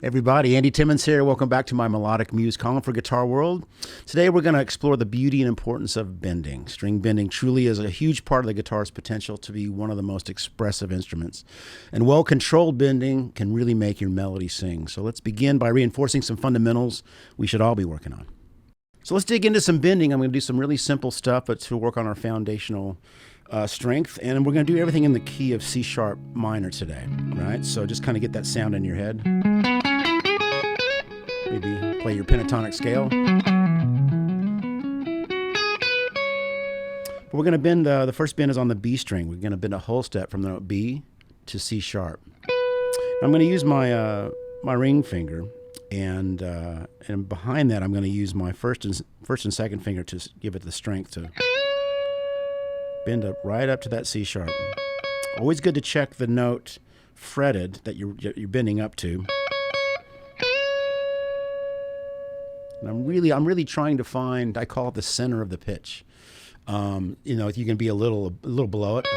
Everybody, Andy Timmons here. Welcome back to my Melodic Muse column for Guitar World. Today we're going to explore the beauty and importance of bending. String bending truly is a huge part of the guitar's potential to be one of the most expressive instruments. And well-controlled bending can really make your melody sing. So let's begin by reinforcing some fundamentals we should all be working on. So let's dig into some bending. I'm going to do some really simple stuff, but to work on our foundational strength. And we're going to do everything in the key of C sharp minor today, right? So just kind of get that sound in your head. Maybe play your pentatonic scale. But we're going to bend, the first bend is on the B string. We're going to bend a whole step from the note B to C sharp. I'm going to use my my ring finger, and behind that I'm going to use my first and second finger to give it the strength to bend up right up to that C sharp. Always good to check the note fretted that you're bending up to. And I'm really trying to find, I call it the center of the pitch. You know, you can be a little below it,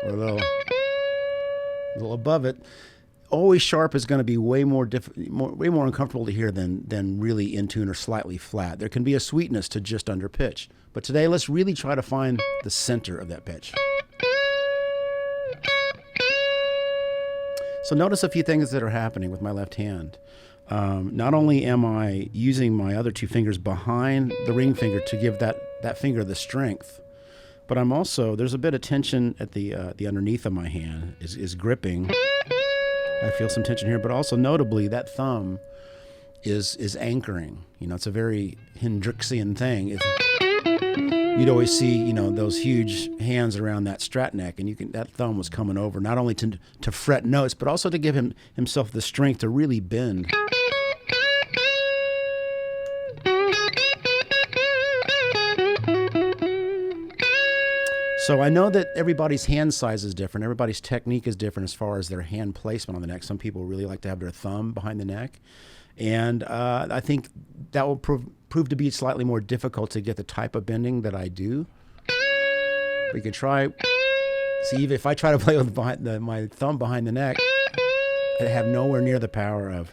or a little above it. Always sharp is going to be way more uncomfortable to hear than really in tune or slightly flat. There can be a sweetness to just under pitch. But today, let's really try to find the center of that pitch. So notice a few things that are happening with my left hand. Not only am I using my other two fingers behind the ring finger to give that finger the strength, but I'm also, there's a bit of tension at the underneath of my hand is gripping. I feel some tension here, but also notably that thumb is anchoring. You know, it's a very Hendrixian thing. You'd always see, you know, those huge hands around that strat neck, and that thumb was coming over not only to fret notes, but also to give himself the strength to really bend. So I know that everybody's hand size is different. Everybody's technique is different as far as their hand placement on the neck. Some people really like to have their thumb behind the neck. And I think that will prove to be slightly more difficult to get the type of bending that I do. We could try, see if I try to play with my thumb behind the neck, I have nowhere near the power of.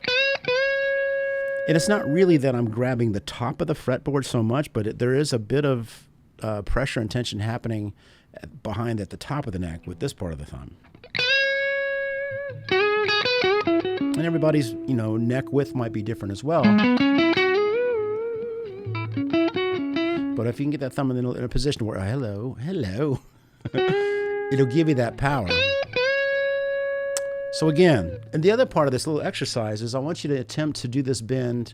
And it's not really that I'm grabbing the top of the fretboard so much, but there is a bit of pressure and tension happening behind at the top of the neck with this part of the thumb. And everybody's, you know, neck width might be different as well. But if you can get that thumb in a position where, hello, it'll give you that power. So again, and the other part of this little exercise is I want you to attempt to do this bend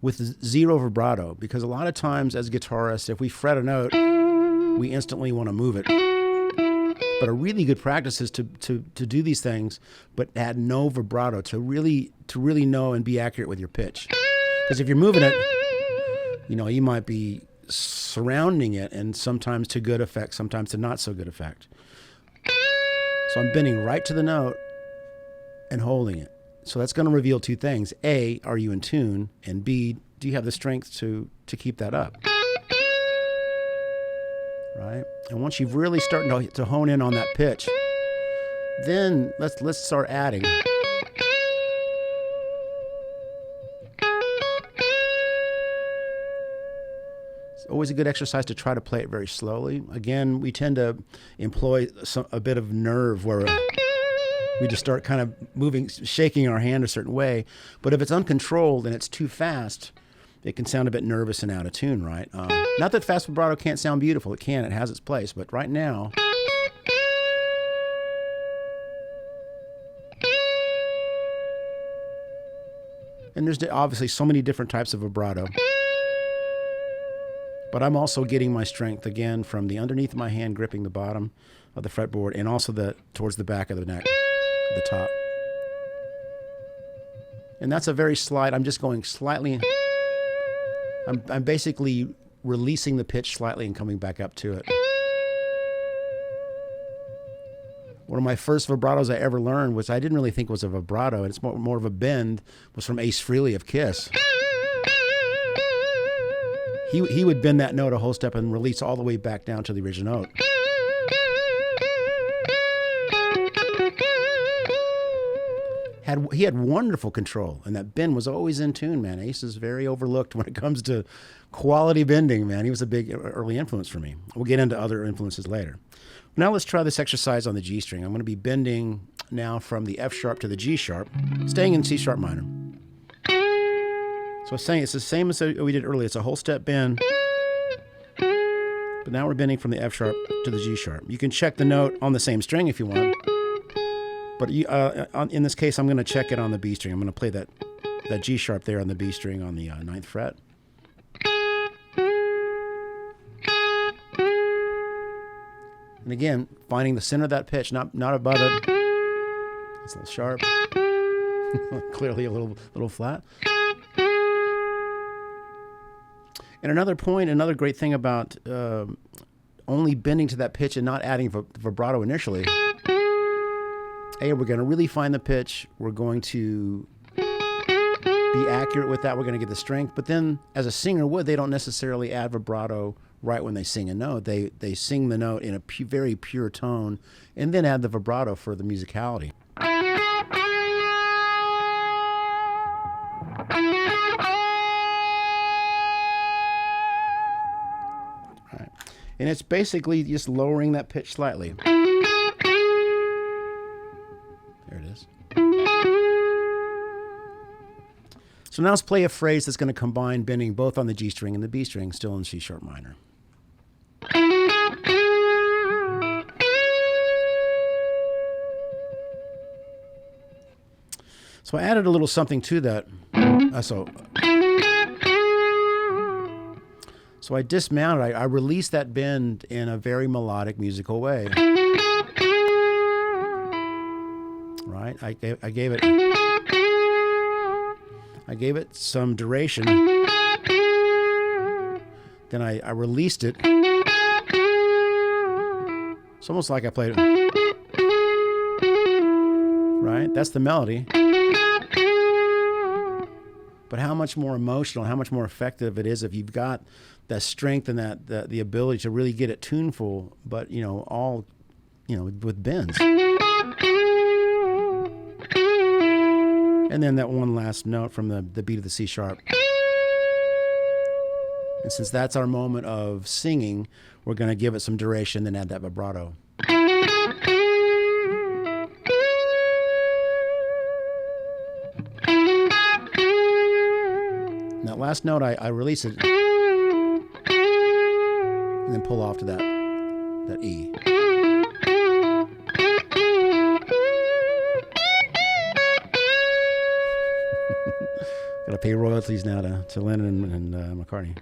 with zero vibrato, because a lot of times as guitarists, if we fret a note, we instantly want to move it. But a really good practice is to do these things, but add no vibrato to really know and be accurate with your pitch. Because if you're moving it, you know, you might be surrounding it, and sometimes to good effect, sometimes to not so good effect. So I'm bending right to the note and holding it. So that's going to reveal two things. A, are you in tune? And B, do you have the strength to keep that up? Right? And once you've really started to hone in on that pitch, then let's start adding. It's always a good exercise to try to play it very slowly. Again, we tend to employ a bit of nerve where we just start kind of moving, shaking our hand a certain way. But if it's uncontrolled and it's too fast, it can sound a bit nervous and out of tune, right? Not that fast vibrato can't sound beautiful. It can. It has its place. But right now, and there's obviously so many different types of vibrato. But I'm also getting my strength, again, from the underneath of my hand gripping the bottom of the fretboard, and also towards the back of the neck, the top. And that's a very slight, I'm just going slightly, I'm basically releasing the pitch slightly and coming back up to it. One of my first vibratos I ever learned, which I didn't really think was a vibrato, and it's more of a bend, was from Ace Frehley of Kiss. He would bend that note a whole step and release all the way back down to the original note. he had wonderful control, and that bend was always in tune, man. Ace is very overlooked when it comes to quality bending, man. He was a big early influence for me. We'll get into other influences later. Now let's try this exercise on the G string. I'm going to be bending now from the F sharp to the G sharp, staying in C sharp minor. So I was saying it's the same as we did earlier. It's a whole step bend, but now we're bending from the F sharp to the G sharp. You can check the note on the same string if you want. But in this case, I'm going to check it on the B string. I'm going to play that G sharp there on the B string on the 9th fret. And again, finding the center of that pitch, not above it. It's a little sharp. Clearly a little flat. And another great thing about only bending to that pitch and not adding vibrato initially. We're going to really find the pitch. We're going to be accurate with that. We're going to get the strength. But then, as a singer would, they don't necessarily add vibrato right when they sing a note. They sing the note in a very pure tone and then add the vibrato for the musicality. All right. And it's basically just lowering that pitch slightly. There it is. So now let's play a phrase that's going to combine bending both on the G string and the B string, still in C sharp minor. So I added a little something to that. So I dismounted. I released that bend in a very melodic musical way. Right? I gave it some duration. Then I released it. It's almost like I played it. Right? That's the melody. But how much more emotional, how much more effective it is if you've got that strength and the ability to really get it tuneful, but all with bends. And then that one last note from the beat of the C sharp. And since that's our moment of singing, we're going to give it some duration, then add that vibrato. That last note, I release it, and then pull off to that E. Got to pay royalties now to Lennon and McCartney.